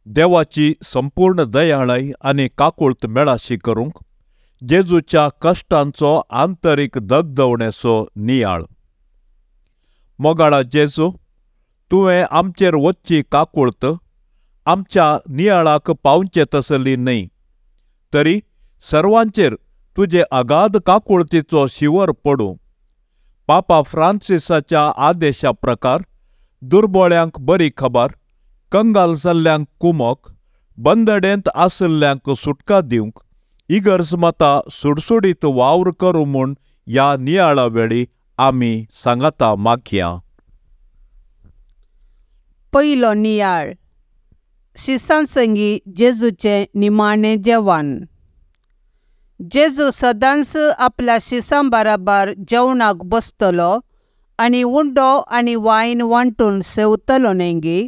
देवाची संपूर्ण दयाळाय आनी काकुळत मेळाशी करूंक जेजूच्या कश्टांचो आंतरीक दगदवणेचो नियाळ. मोगाळा जेजू, तुवें आमचेर वच्ची काकुळत आमच्या नियाळाक पावचे तसली न्हय, तरी सर्वांचेर तुजे अगाध काकुळतीचो शिवर पडूं. पापा फ्रांसिसाच्या आदेशा प्रकार दुर्बळ्यांक बरी खबर, कंगाल जाल्ल्यांक कुमक, बंदडेंत आसल्ल्यांक सुटका दिवंक इगर्जमता सुडसुडीत वावर करूं म्हूण ह्या नियाळा वेळी आमी सांगाता मागया. पयलो नियाळ. शिसांसंगी जेजूचें निमाणें जेवण. जेजू सदांच आपल्या शिसां बराबर जेवणाक बसतलो आनी उंडो आनी वायन वांटून सेवतलो नेंगी.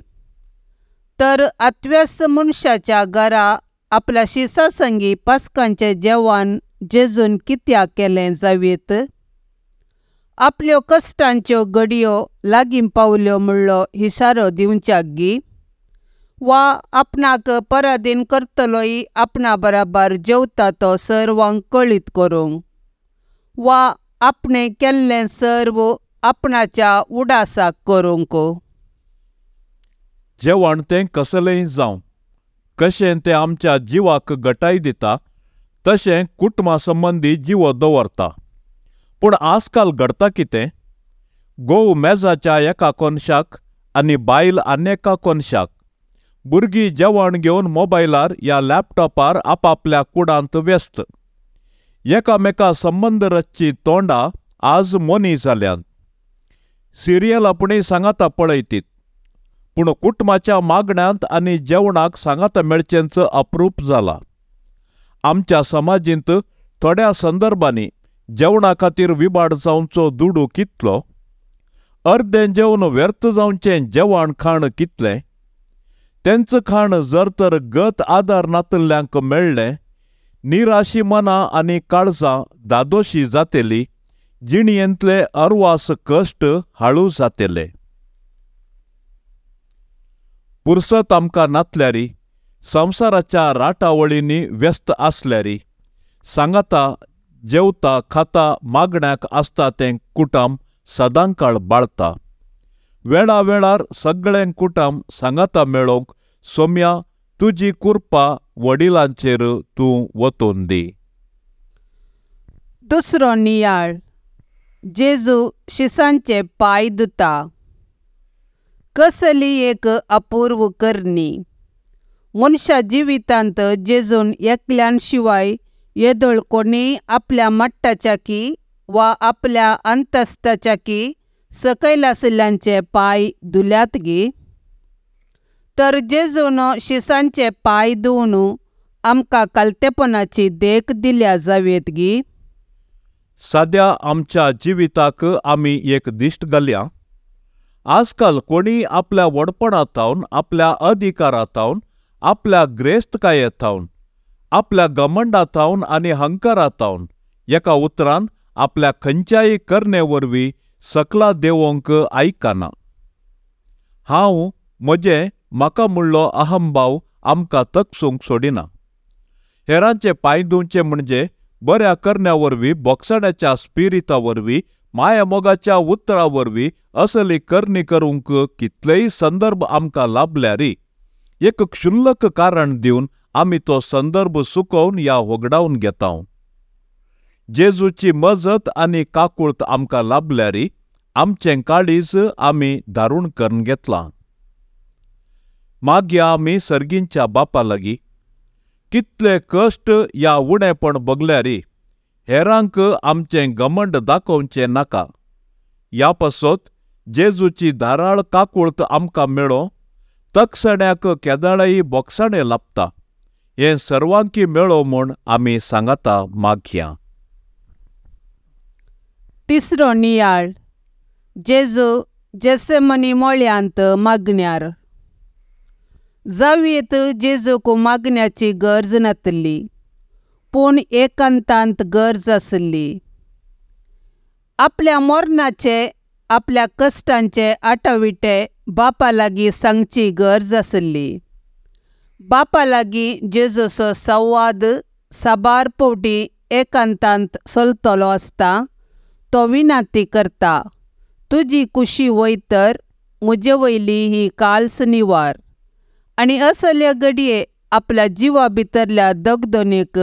तर आत्व्यास मनशाच्या घरा आपल्या शिसां संगी पास्कांचें जेवण जेजून कित्याक केलें जावेत? आपल्यो कश्टांच्यो घडयो लागीं पावल्यो म्हणलो इशारो दिवच्याक गी? वा आपणाक पराधीन करतलोय आपणा बराबर जेवता तो सर्वांक कळीत करूंक? वा आपणें केल्लें सर्व आपणाच्या उडासाक करूंक? जेवण तें कसलेंय जावं, कशें तें आमच्या जिवाक घटाय दिता, तशें कुटुंबा संबंदी जिवो दवरता. पूण आजकाल घडता कितें? घोव मेजाच्या एका कोनशाक आनी बायल आनेका कोनशाक. भुरगीं जेवण घेवन मोबायलार या लॅपटॉपार आपापल्या कुडांत व्यस्त. एकामेका संबंद रचचीं तोंडां आज मोनी जाल्यांत. सिरियल आपणें सांगाता पळयतीत, पूण कुटुंबाच्या मागण्यांत आनी जेवणाक सांगाता मेळचेंच अप्रूप जाला. आमच्या समाजींत थोड्या संदर्भांनी जेवणा खातीर विबाड जावचो दुडू कितलो? अर्दें जेवन व्यर्थ जावचें जेवण खाण कितलें? तेंच खाण जर तर गत आदार नातल्ल्यांक मेळ्ळें, निराशी मनां आनी काळजां दादोशी जातेली, जिणयेंतले अरवास कश्ट हाळू जातेले. पुरसत आमकां नातल्यारी, संवसाराच्या राटावळींनी व्यस्त आसल्यारी, सांगाता जेवता खाता मागण्याक आसता तें कुटुंब सदांकाळ बाळता. वेळा वेळार सगळें कुटुंब सांगाता मेळोवंक सोम्या तुजी कुर्पा वडिलांचेर तूं वतून दी. दुसरो नियाळ. जेजू शिसांचे पाय धुता. कसली एक अपूर्व करणी. मनशा जिवितांत जेजून एकल्यान शिवाय येदोळ कोणीय आपल्या मट्टाच्या की वा आपल्या अंतस्ताच्या की सकयल आसल्ल्यांचे पाय धुल्यात गी? तर जेजून शिसांचे पाय धुवन आमकां कालतेपणाची देख दिल्या जावेत गी? सद्या आमच्या जिविताक आमी एक दिश्ट घालया. आजकाल कोणीय आपल्या वडपणांतावन, आपल्या अधिकारांतावन, आपल्या ग्रेस्तकायेंतावन, आपल्या घमंडांतावन आनी हंकारांतावन एका उतरान आपल्या खंयच्याय करणे वरवीं सकला देवोंक आयकना. हांव म्हजें म्हाका म्हणलो अहंभाव आमकां तकसूंक सोडिना. हेरांचे पांय धुवचे म्हणजे बऱ्या करण्या वरवीं, बोगसण्याच्या स्पिरिता वरवीं, माया मोगाच्या उतरा वरवीं असली करणी करूंक कितलेय संदर्भ आमकां लाभल्यारी एक क्षुल्लक कारण दिवन आमी तो संदर्भ सुकोवन या वगडावन घेता. जेजूची मजत आनी काकुळत आमकां लाभल्यारी आमचें काळीज आमी दारूण करून घेतलां. मागया आमी सर्गींच्या बापा लागीं कितले कश्ट या उणेपण बगल्यारी हेरांक आमचें घमंड दाखोवचें नाका. ह्या पासत जेजूची धाराळ काकुळत आमकां मेळो, तकसण्याक केदाळई बोगसणें लाभता. हें सर्वांकी मेळो म्हूण आमी सांगाता मागया. तिसरो नियाळ. जेजू जेसेमनी मोळ्यांत मागण्यार. जावेत जेजूक मागण्याची गरज नासली, पूण एकांतांत गरज आसली. आपल्या मरणाचे, आपल्या कश्टांचे आठविटे बापा लागीं सांगची गरज आसली. बापा लागीं जेजूचो संवाद साबार फावटी एकांतांत चलतलो आसता. तो विनाती करता, तुजी कुशी वयतर म्हजे वयली ही काल्स निवार. आनी असले घडये आपल्या जिवा भितरल्या दगदणेक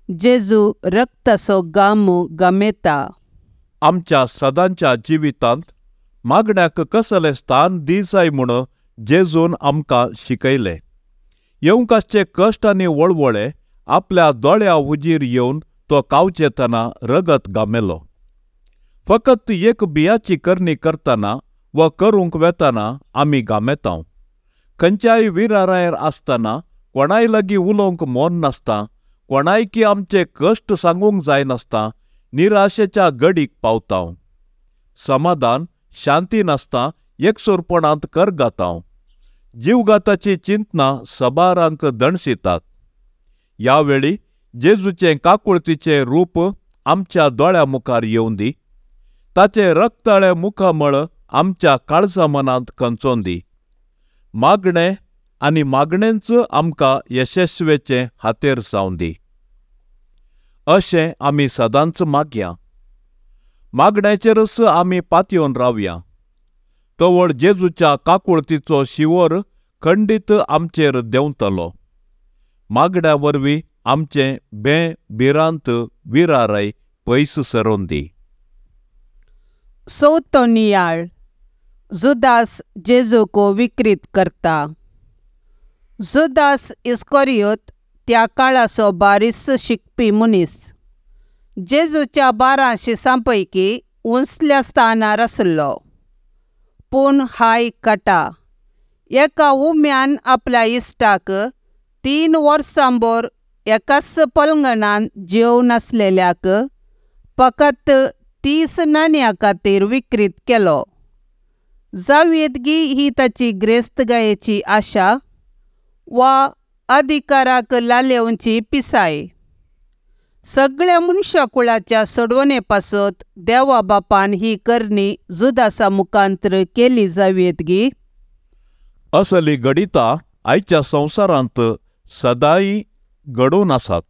जेजू रक्ताचो घाम घामेता. आमच्या सदांच्या जिवितांत मागण्याक कसलें स्थान दी जाय म्हूण जेजून आमकां शिकयलें. येवंकाचे कश्ट आनी वळवळे आपल्या दोळ्या उजीर येवन तो कावचेतना रगत घामेलो. फकत एक बियाची करणी करतना व करूंक वेतना आमी घामेतांव. खंयच्याय विरारायर आसतना कोणाय लागीं उलोवंक मोन नासता, कोणायकी आमचे कश्ट सांगूंक जायनासता, निराशेच्या घडीक पावतांव. समाधान शांती नासता एकसुरपणांत करगातांव. जीवघाताची चिंतना सबारांक दणसितात. ह्या वेळी जेजूचें काकुळतीचें रूप आमच्या दोळ्या मुखार येवं दी. ताचे रक्तळे मुखामळ आमच्या काळजा मनांत खंचोवन दी. मागणें आनी मागणेंच आमकां यशस्वेचें हातेर जावं दी. अशें आमी सदांच मागया. मागण्याचेरच आमी पातयेवन रावया. तवळ जेजूच्या काकुळतीचो शिवर खंडीत आमचेर देंवतलो. मागण्या वरवीं आमचें भिरांत विराराय पयस सरोवन दी. चवथो नियाळ. जुदास जेजूक विकृत करता. जुदास इस्करियोत त्या काळाचो बारीस शिकपी मनीस. जेजूच्या 12 शिसांपैकी उंचल्या स्थानार आसलो. पूण हाय काटा, एका उम्यान आपल्या इश्टाक 3 वर्सांभर एकाच पलंगणान जेवून नासलेल्याक फकत 30 नाण्या खातीर विकृत केलो. जावेदगी ही ताची ग्रेस्तगायेची आशा वा अधिकाराक लालेवची पिसाय. सगळ्या मनशाकुळाच्या सोडवणे पासत देवा बापान ही करणी जुदासा मुखांतर केली. जावेदगी असली गडितां आयच्या संवसारांत सदांय घडोवन आसात.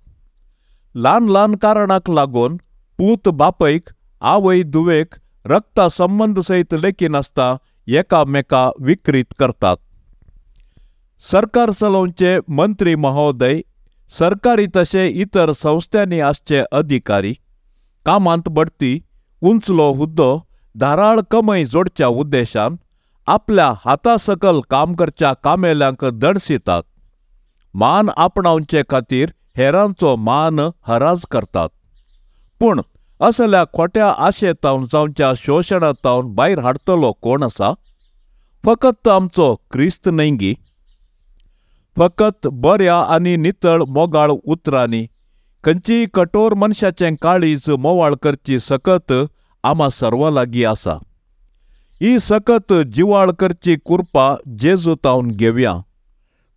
ल्हान ल्हान कारणाक लागून पूत बापयक, आवय धुवेक रक्ता संबंद सयत लेकी नासता एकामेका विकृत करतात. सरकार चलोवचे मंत्री महोदय, सरकारी तशे इतर संस्थांनी आसचे अधिकारी, कामांत बडती, उंचलो हुद्दो, धाराळ कमाई जोडच्या उद्देशान आपल्या हाता सकल काम करच्या कामेल्यांक दडसितात. मान आपणावचे खातीर हेरांचो मान हराज करतात. पूण असल्या खोट्या आशेतावन जावच्या शोशणातावन भायर हाडतलो कोण आसा? फकत आमचो क्रिस्त न्हयगी. फकत बऱ्या आनी नितळ मोगाळ उतरांनी खंयचीय कठोर मनशाचें काळीज मोवाळ करची सकत आम्हा सर्वा लागीं आसा. ही सकत जिवाळ करची कुरपा जेजूतावन घेवया.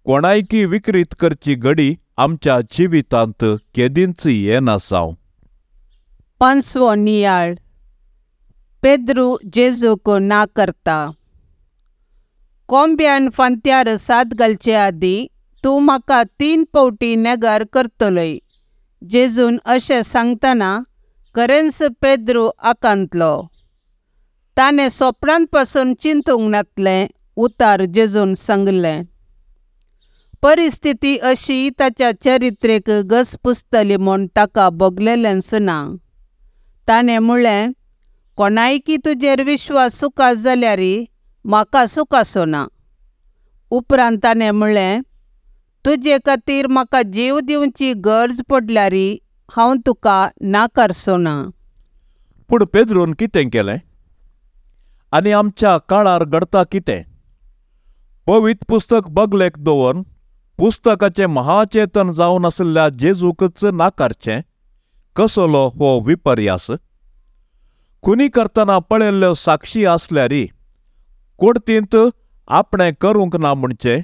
कोणायकी विकृत करची घडी आमच्या जिवितांत केदींच येना जावं. 5वो नियाळ. पेद्रू जेजूक ना करता. कोंब्यान फांत्यार साद घालचे आदीं तूं म्हाका 3 फावटी नेगार करतलोय. जेजून अशें सांगतना खरेंच पेद्रू आकांतलो. ताणें सोपणांत पासून चिंतूंक नासलें उतार जेजून सांगलें. परिस्थिती अशी ताच्या चरित्रेक घसपुसतली म्हूण ताका भोगलेलेंच ना. ताणें म्हणलें, कोणायकी तुजेर विश्वास सुखास जाल्यारी म्हाका सुखासो ना. उपरांत ताणें म्हणलें, तुजे खातीर म्हाका जीव दिवची गरज पडल्यारी हांव तुका नाकारचो ना. पूण पेद्रून कितें केलें? आनी आमच्या काळार घडता कितें? पवित्र पुस्तक बगलेक दवरून पुस्तकाचें महाचेतन जावन आसल्या जेजूकच नाकारचें कसलो हो विपर्यास? खुनी करतना पळयल्ल्यो साक्षी आसल्यारी कुडतींत आपणें करूंक ना म्हणचें?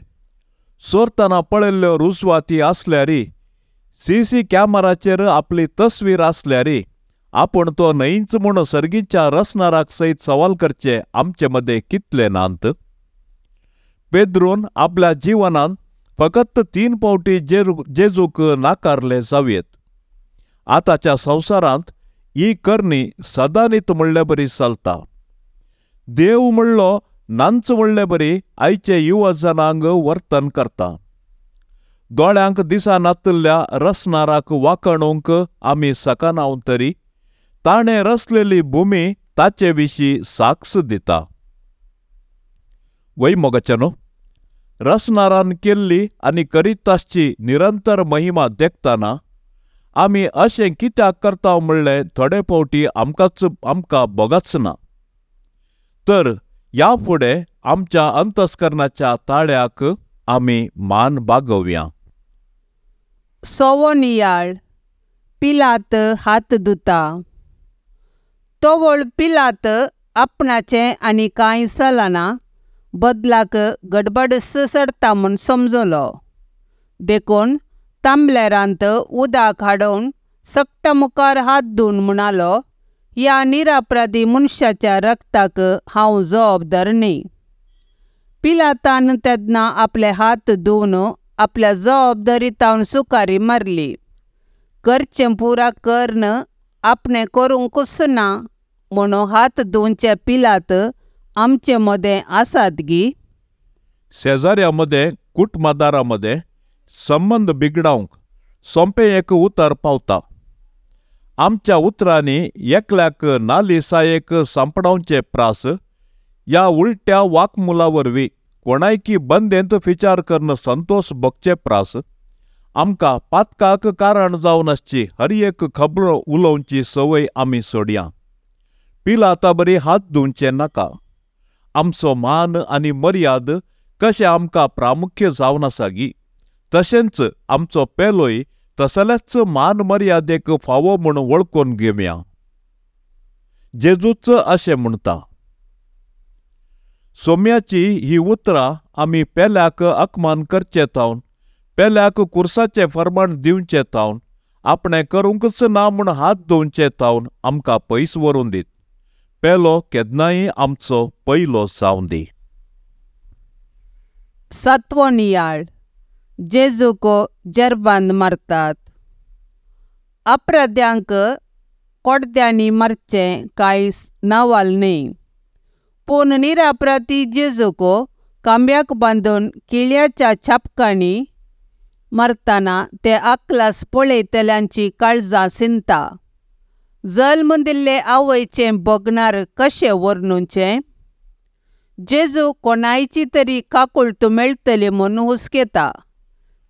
सोरतना पळयल्ल्यो रुजवाती आसल्यारी CC कॅमेराचेर आपली तस्वीर आसल्यारी आपण तो न्हयच म्हूण सर्गीच्या रचणाराक सयत सवाल करचे आमचे मदें कितले नांत. पेद्रून आपल्या जिवनांत फकत 3 फावटी जेजूक नाकारले जावयेत. आतांच्या संवसारांत ही करणी सदांनीत म्हणले बरी चलता. देव म्हणलो नांच म्हणले बरी आयचे युवजनांक वर्तन करता. दोळ्यांक दिसा नातल्ल्या रचणाराक वाकणूंक आमी सकानाव तरी ताणें रचलेली भुमी ताचे विशीं साक्ष दिता. वै मोगाचेनो, रचणारान केल्ली आनी करीत आसची निरंतर महिमा देखतना आमी अशें कित्याक करता म्हणलें थोडे फावटी आमकां बोगच ना. तर ह्या फुडें आमच्या अंतस्करणाच्या ताळ्याक आमी मान बागोवया. सवो नियाळ. पिलात हात धुता. तोवळ पिलात आपणाचें आनी कांय सालाना बदलाक गडबडस सरता म्हूण समजलो. देखून तांबलेरांत उदक हाडून सक्ता मुखार हात धुवन म्हणालो, ह्या निरापराधी मनशाच्या रक्ताक हांव जबाबदार न्ही. पिलातान तेन्ना आपले हात धुवन आपल्या जबाबदारीतावन सुकारी मारली. करचें पुरा करन आपणें करूंकच ना म्हणून हात धुवचे पिलात आमचे मदें आसात गी. शेजाऱ्या मदें कुटुंबदारा मदें संबंद बिगडावंक सोंपें एक उतर पावता. आमच्या उतरांनी एकल्याक नालिसायेक सांपडावचे प्रास ह्या उलट्या वाकमुला वरवीं कोणायकी बंदेंत विचार करन संतोष भोगचे प्रास आमकां पातकाक कारण जावन आसची हर एक खबर उलोवची संवय आमी सोडया. पिलाता बरी हात धुवचे नाका. आमचो मान आनी मर्याद कशें आमकां प्रामुख्य जावन आसा गी, तशेंच आमचो पेलोय तसलेच मान मर्यादेक फावो म्हूण वळखून घेवया. जेजूच अशें म्हणटा. सोम्याची ही उतरां आमी पेल्याक अकमान करचे तावन पेल्याक कुर्साचें फर्माण दिवचें तावन आपणें करूंकच ना म्हूण हात धुवचे तावन आमकां पयस व्हरून दीत. पेलो केन्नाय आमचो पयलो जावन दी. सातवो नियाळ. जेजूक जरबान मारतात. अपराध्यांक कोड्यांनी मारचें कांय नावाल न्ही. पूण निरापराधी जेजूक खांब्याक बांदून किळ्याच्या छापकांनी मारतना ते आकलास पळयतल्यांची काळजां सिंता. जल्म दिल्ले आवयचें बगनार कशें वर्णुचें. जेजू कोणायची तरी काकुळट मेळटली म्हूण हुस्केता.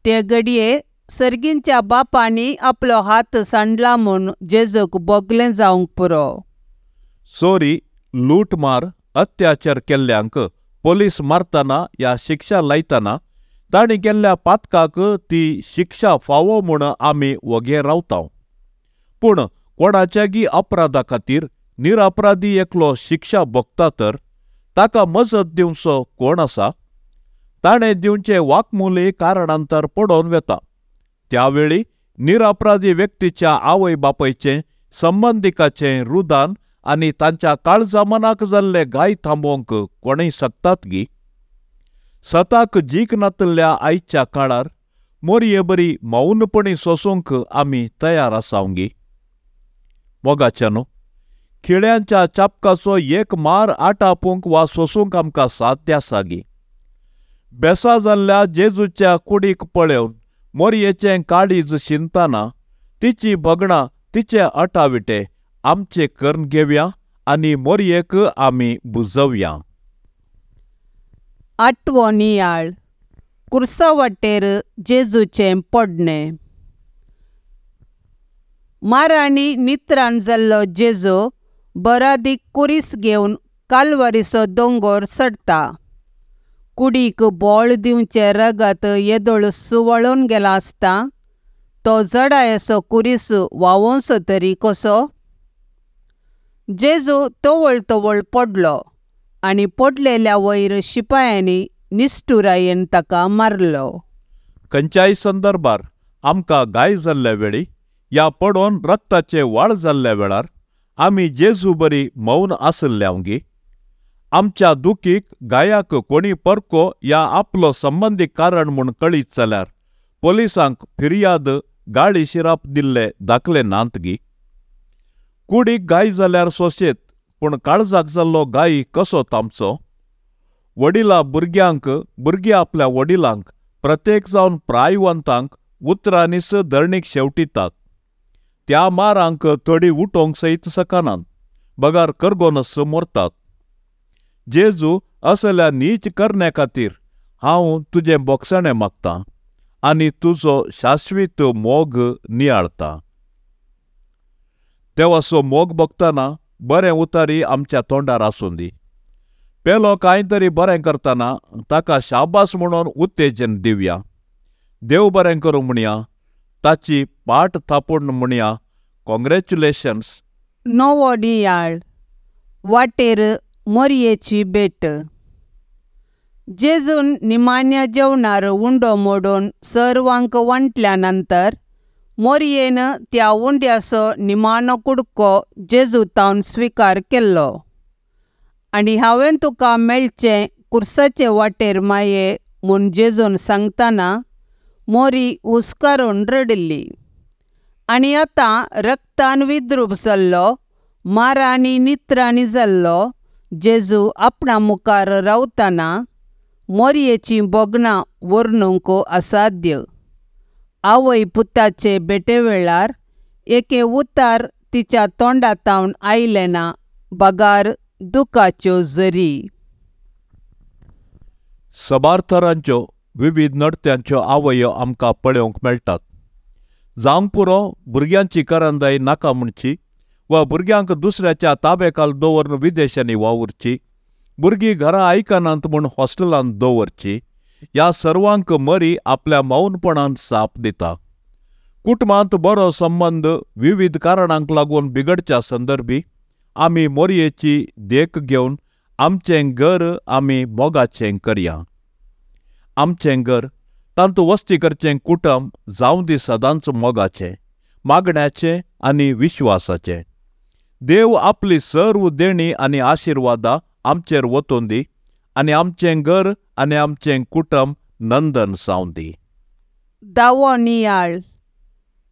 ते घडये सर्गींच्या बापानी आपलो हात सांडला म्हूण जेजूक बोगलें जावंक पुरो. चोरी, लूटमार, अत्याचार केल्ल्यांक पोलीस मारतना ह्या शिक्षा लायतना तांणी केल्ल्या पातकाक ती शिक्षा फावो म्हूण आमी वगे रावता. पूण कोणाच्यागी अपराधा खातीर निरपराधी एकलो शिक्षा भोगता तर ताका मजत दिवचो कोण आसा. ताणें दिवचें वाकमुली कारणांतर पडोवन वेता. त्यावेळी निरपराधी व्यक्तीच्या आवय बापायचें संबंदिकाचें रुदान आनी तांच्या काळजा मनाक जाल्ले गाय थांबोवंक कोणय शकतात गी. सताक जीक नातल्ल्या आयच्या काळार मोरये बरी मौनपणी सोसूंक आमी तयार आसांव गी. मोगाचेनो, खिळ्यांच्या चापकाचो एक मार आटापूंक वा सोसूंक आमकां साध्य आसा गी. बेसा जाल्ल्या जेजूच्या कुडीक पळोवन मोरयेचें काळीज शिंतना तिची भगणां तिचे अटाविटे आमचे करून घेवया आनी मोरयेक आमी बुजवया. आठवो नियाळ. कुर्सा वाटेर जेजूचें पडणें. मारांनी नित्रान जाल्लो जेजू बरादीक कुरीस घेवन कालवारीचो दोंगर चडटा. कुडीक बोळ दिवचे रगत येदोळ सुवळून गेला आसता तो जडायेचो कुरीस व्हांवोसो तरी कसो. जेजू तोवळ तोवळ पडलो आनी पडलेल्या वयर शिपायांनी निष्ठुरायेन ताका मारलो. खंयच्याय संदर्भार आमकां गाय जाल्ल्या वेळी या पडोवन रक्ताचे व्हाळ जाल्ल्या वेळार आमी जेजू बरी मौन आसल्ल्यांगी. आमच्या दुखीक गायाक कोणी परको या आपलो संबंदी कारण म्हूण कळीत जाल्यार पोलिसांक फिर्याद गाळी शिराप दिल्ले दाखले नांत गी. कुडीक गाय जाल्यार सोंशेत, पूण काळजाक जाल्लो गायी कसो तामचो? वडिलां भुरग्यांक, भुरगीं आपल्या वडिलांक, प्रत्येक जावन प्रायवंतांक उतरांनीस धरणीक शेवटितात. त्या मारांक थोडी उठोवंक सयत सकनात, बगार करगोनस मोरतात. जेजू असल्या नीच करण्या खातीर हांव तुजें बोगसणें मागतां आनी तुजो शाश्वीत मोग नियाळतां. देवाचो मोग भोगतना बरें उतारी आमच्या तोंडार आसूं दी. पेलो कांय तरी बरें करतना ताका शाबास म्हणून उत्तेजन दिवया. देव बरें करूं म्हणया, ताची पाट थापून म्हणया कॉंग्रॅच्युलेशन्स. नवो नियाळ. वाटेर मोरयेची भेट. जेजून निमाण्या जेवणार उंडो मोडून सर्वांक वांटल्या नंतर मोरयेन त्या उंड्याचो निमाणो कुडको जेजू तावन स्विकार केल्लो. आनी हांवें तुका मेळचें कुर्साचे वाटेर माये म्हूण जेजून सांगतना मोरी हुस्कारून रडली. आनी आतां रक्तान विद्रूप जाल्लो, मारांनी नित्रांनी जाल्लो जेजू आपणा मुखार रावतना मोरयेचीं बोगणां वर्णूंक असाध्य. आवय पुताचे भेटे वेळार एके उतार तिच्या तोंडातावन आयले ना, बगार दुखाच्यो झरी. सबार्थरांच्यो विविध नडत्यांच्यो आवयो आमकां पळोवंक मेळटात. जावंक पुरो भुरग्यांची करंदाय नाका म्हणची, वा भुरग्यांक दुसऱ्याच्या ताब्याखाल दवरून विदेशांनी वावुरची, भुरगीं घरां आयकनात म्हूण हॉस्टेलांत दवरची, ह्या सर्वांक मरी आपल्या मौनपणान साप दिता. कुटुंबांत बरो संबंद विविध कारणांक लागून बिगडच्या संदर्भी आमी मोरयेची देख घेवन आमचें घर आमी मोगाचें करया. आमचें घर तांत वस्ती करचें कुटुंब जावं दी सदांच मोगाचें, मागण्याचें आनी विश्वासाचें. देव आपली सर्व देणी आनी आशिर्वादां आमचेर वतून दी आनी आमचें घर आनी आमचें कुटुंब नंदन जावं दी. दावो नियाळ.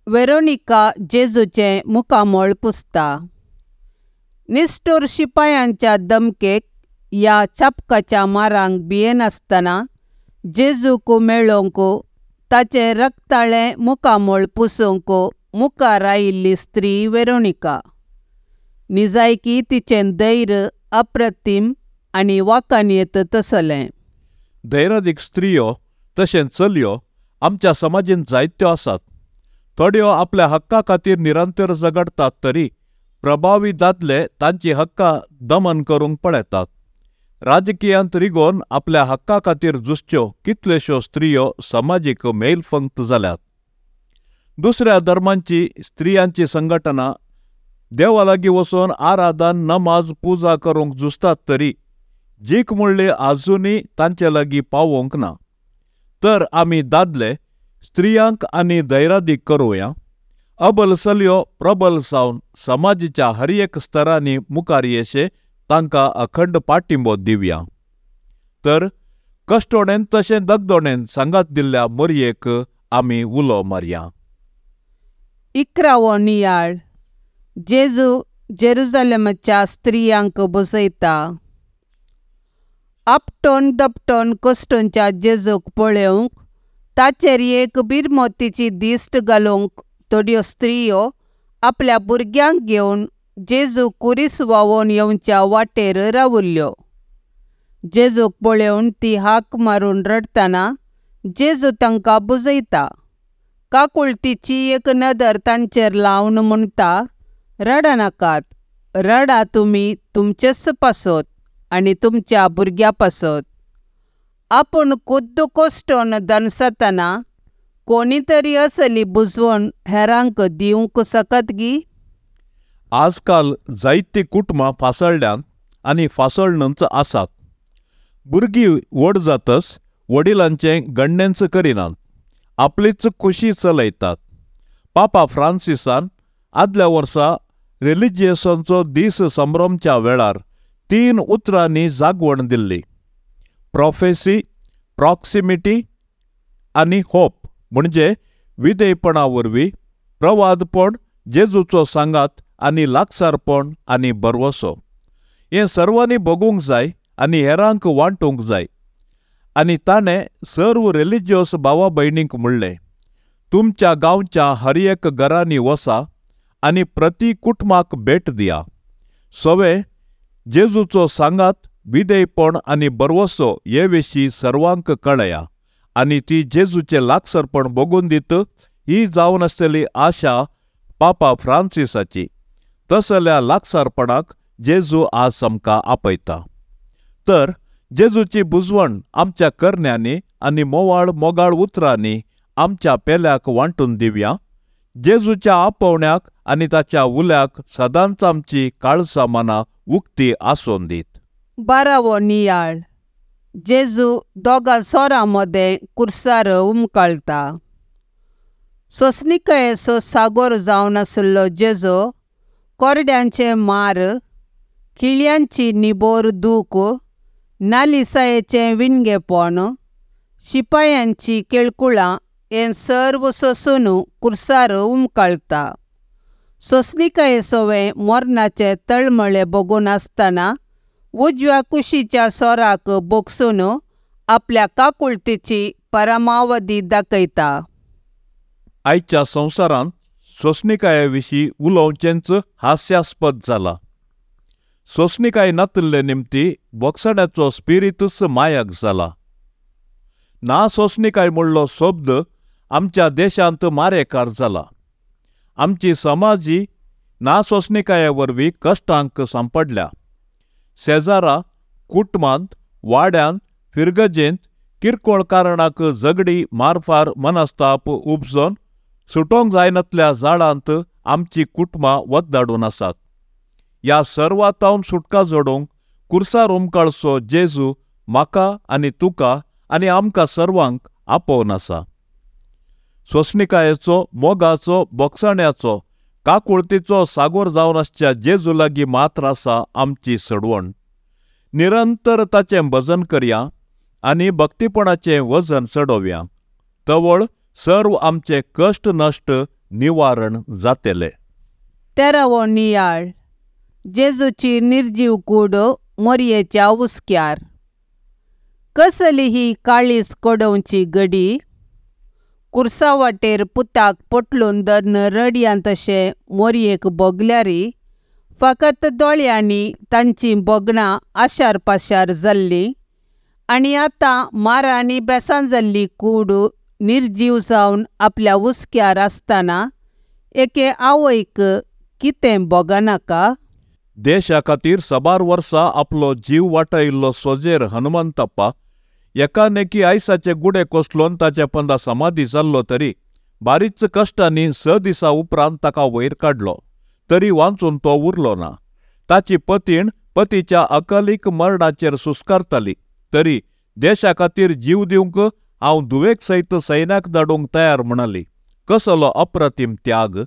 वेरोनिका जेजूचें मुखामोळ पुसता. निश्ठूर शिपायांच्या धमकेक या चापकाच्या मारांक भियेनासतना जेजूक मेळोवंक, ताचें रक्ताळें मुखामोळ पुसूंक मुखार आयिल्ली स्त्री वेरोनिका. निजायकी तिचें धैर्य अप्रतीम आनी वाकान येत तसलें. धैर्यादीक स्त्रियो तशेंच चलयो आमच्या समाजीन जायत्यो आसात. थोड्यो आपल्या हक्का खातीर निरंतर झगडटात, तरी प्रभावी दादले तांची हक्कां दमन करूंक पळयतात. राजकीयांत रिगोवन आपल्या हक्का खातीर झुजच्यो कितल्योश्यो स्त्रियो समाजीक मेलफंक्त जाल्यात. दुसऱ्या धर्मांची स्त्रियांची संघटना देवा लागीं वचून आराधन, नमाज, पुजा करूंक झुजतात, तरी जीक म्हणली आजुनी तांचे लागीं पावोंक ना. तर आमी दादले स्त्रियांक आनी धैर्यादीक करुया. अबल चलयो प्रबल जावन समाजाच्या हर एक स्तरांनी मुखार येशे तांकां अखंड पाठिंबो दिवया. तर कश्टोडेन तशें दगदोडेन सांगात दिल्ल्या मोरयेक आमी उलो मारया. 11वो नियाळ. जेजू जेरुजालेमाच्या स्त्रियांक बुजयता. आपटोन दपटोन कश्टोंच्या जेजूक पळोवंक, ताचेर एक बिरमोतीची दिश्ट घालूंक थोड्यो स्त्रियो आपल्या भुरग्यांक घेवन जेजू कुरीस व्हांवोन येवच्या वाटेर रावुल्ल्यो. जेजूक पळोवन ती हाक मारून रडतना जेजू तांकां बुजयता. काकुळतीची एक नदर तांचेर लावन म्हणटा, रडा नाकात, रडा तुमी तुमचेच पासत आनी तुमच्या भुरग्या पासत. आपूण खुद्द कश्टोन दनसतना कोणी तरी असली बुजवण हेरांक दिवंक शकत गी. आजकाल जायतीं कुटुंबां फासळ्ळ्यांत आनी फासळणच आसात. भुरगीं व्हड जातस वडिलांचें गण्येंच करिनात, आपलीच खोशी चलयतात. पापा फ्रांसिसान आदल्या वर्सा रिलिजियसांचो दीस संभ्रमच्या वेळार 3 उतरांनी जागवण दिल्ली: प्रोफेसी, प्रॉक्सिमिटी आनी होप, म्हणजे विधेयपणा वरवीं, प्रवादपण, जेजूचो सांगात आनी लागसारपण आनी बरवसो. हें सर्वांनी बगूंक जाय आनी हेरांक वांटूंक जाय. आनी ताणें सर्व रिलिजियस भावा भयणींक म्हणलें, तुमच्या गांवच्या हर एक घरांनी वचा आनी प्रति कुटुंबाक भेट दिया. सवे जेजूचो सांगात, विधेयपण आनी बरवसो हे विशीं सर्वांक कळया आनी ती जेजूचे लागसारपण बगून दित ही जावन आसतली आशा पापा फ्रांसिसाची. तसल्या लागसारपणाक जेजू आज आमकां आपयता. तर जेजूची बुजवण आमच्या करण्यांनी आनी मोवाळ मोगाळ उतरांनी आमच्या पेल्याक वांटून दिवया. जेजूच्या आपोवण्याक आनी ताच्या उल्याक सदांच आमची काळजां मनां उक्ती आसून दीत. 12वो नियाळ. जेजू दोगा सोरां मदें कुर्सार उमकळटा. सोंसणिकायेचो सागोर जावन आसलो जेजू कोरड्यांचे मार, किळ्यांची निबोर दूख, नालिसायेचें विणगेपण, शिपायांची केळकुळां हें सर्व सोंसून कुर्सार उमकळटा. सोंसणिकायेचोवें मोरणाचे तळमळे बगून आसतना उजव्या कुशीच्या सोराक बोगसून आपल्या काकुळतीची परमावधी दाखयता. आयच्या संवसारांत सोंसणिकाये विशीं उलोवचेंच हास्यास्पद जालां. सोंसणिकाय नातिल्ले निमती बोगसण्याचो स्पिरितूच मायक जाला. ना सोंसणिकाय म्हणलो शब्द आमच्या देशांत मारेकार जाला. आमची समाजी ना सोंसणिकाये वरवीं कश्टांक सांपडल्या. शेजारा, कुटुंबांत, वाड्यांत, फिरगजेंत किरकोळ कारणाक झगडी, मारफार, मनस्ताप उपजोन सुटोंक जायनातल्या जाळांत आमची कुटुंबां वतधाडून आसात. ह्या सर्वातावन सुटका जोडूंक कुर्सार उमकळसो जेजू म्हाका आनी तुका आनी आमकां सर्वांक आपोवन आसा. सोंसणिकायेचो, मोगाचो, बोगसण्याचो, काकुळतीचो सागोर जावन आसच्या जेजू लागीं मात्र आसा आमची सडवण. निरंतर ताचें भजन करया आनी भक्तीपणाचें वजन चडोवया. तवळ सर्व आमचे कश्ट नश्ट निवारण जातले. 13वो नियाळ. जेजूची निर्जीव कूड मोरयेच्या उस्क्यार. कसली ही काळीज कोडोवची घडी. कुर्सा वाटेर पुताक पटलून धरून रडयां तशें मोरयेक बोगल्यारी फकत दोळ्यांनी तांची बोगणां आशार पाशार जाल्लीं. आनी आतां मार आनी बेसान जाल्ली कूड निर्जीव जावन आपल्या उस्क्यार आसतना एके आवयक कितें बोगनाका. देशा खातीर सबार वर्सां आपलो जीव वाटायिल्लो सोजेर हनुमंतप्पा एकानेकी आयसाचे गुडे कोसलोवन ताचे पंदा समाधी जाल्लो तरी बारीच कश्टांनी 6 दिसां उपरांत ताका वयर काडलो. तरी वांचून तो उरलो ना. ताची पतीण पतीच्या अकालीक मरणाचेर सुस्कारताली. तरी देशा खातीर जीव दिवंक हांव दुवेक सयत सैन्याक धाडूंक तयार म्हणली. कसलो अप्रतीम त्याग.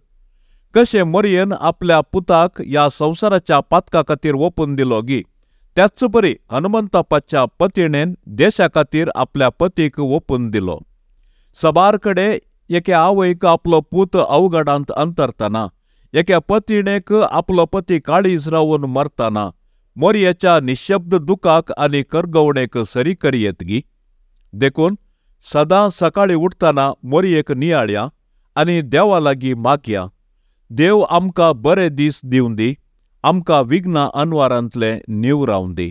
कशें मोरयेन आपल्या पुताक ह्या संवसाराच्या पातका खातीर ओपून दिलो गी, त्याच परी हनुमंतप्पाच्या पतीणेन देशा खातीर आपल्या पतीक ओपून दिलो. सबार कडेन एके आवयक आपलो पूत अवघडांत अंतरतना, एके पतीणेक आपलो पती काळीज रावून मरतना मोरयेच्या निशब्द दुखाक आनी करगवणेक सरी करियेत गी. देखून सदां सकाळीं उठतना मोरयेक नियाळया आनी देवा लागीं मागया. देव आमकां बरे दीस दिवन दी, आमकां विघ्ना अनवारांतले नीव रावन दी.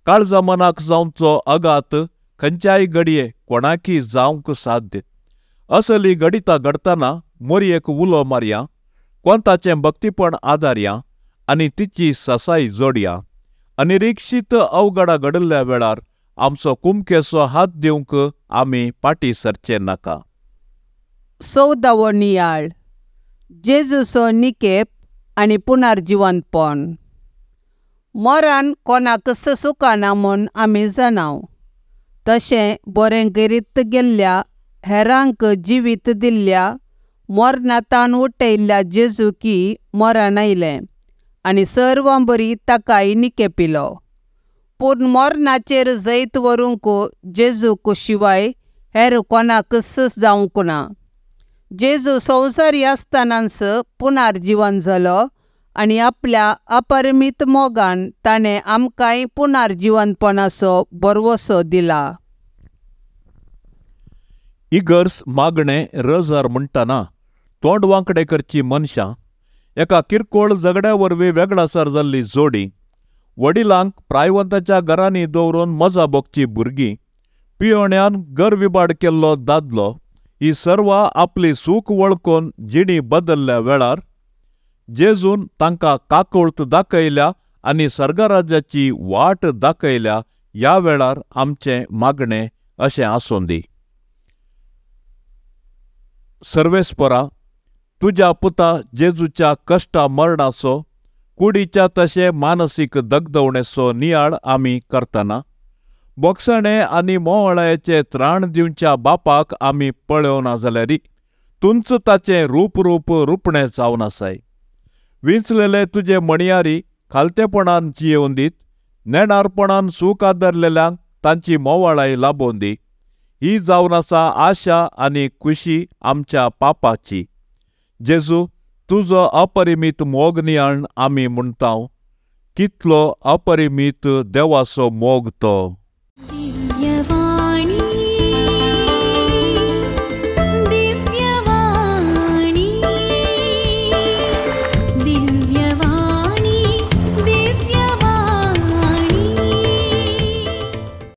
काळजा मनाक जावचो अगात खंयच्याय घडये कोणाकी जावंक साध्य. असली घडिता घडतना मोरयेक उलो मारया, कोंताचें भक्तीपण आदारया आनी तिची ससाय जोडया. अनिरिक्षीत अवघडा घडिल्ल्या वेळार आमचो कुमकेचो हात दिवंक आमी पाटी सरचे नाका. 14वो नियाळ. जेजूचो निकेप आनी पुनर्जिवनपण. मरण कोणाकच सुकाना म्हूण आमी जाणाव. तशें बरें करीत गेल्ल्या हेरांक जिवीत दिल्ल्या मरणांतान उठयल्ल्या जेजूकी मरण आयलें आनी सर्व बरी ताकाय निकेपिलो. पूण मरणाचेर जैत व्हरूंक जेजूक शिवाय हेर कोणाकच जावंक ना. जेजू संवसारी आसतनाच पुनर्जीवन जालो आनी आपल्या अपरिमीत मोगान ताणें आमकांय पुनर्जीवनपणाचो बरवसो दिला. इगर्ज मागणें रजार म्हणटना तोंड वांकडे करची मनशां, एका किरकोळ झगड्या वरवीं वेगळासार जाल्ली जोडी, वडिलांक प्रायवंताच्या घरांनी दवरून मजा भोगची भुरगीं, पियोण्यान घर विबाड केल्लो दादलो, ही सर्व आपली सूख वळखून जिणी बदल्ल्या वेळार जेजून तांकां काकुळत दाखयल्या आनी सर्गराज्याची वाट दाखयल्या. ह्या वेळार आमचें मागणें अशें आसूं दी. सर्वेस्परा, तुज्या पुता जेजूच्या कश्टा मरणाचो कुडीच्या तशे मानसीक दगदवणेचो नियाळ आमी करतना बोगसणे आनी मोहळायेचे त्राण दिवच्या बापाक आमी पळयोना जाल्यारी तुंच ताचें रूप रुपणें जावन आसाय. विंचलेले तुजे मणयारी खालतेपणान जियेवन दीत, नेणारपणान सूख आदरलेल्यांक तांची मोवाळाय लाबोवन दी. ही जावन आसा आशा आनी खुशी आमच्या पापाची. जेजू, तुजो अपरिमीत मोग नियाळ आमी म्हणटाव. कितलो अपरिमीत देवाचो मोग तो.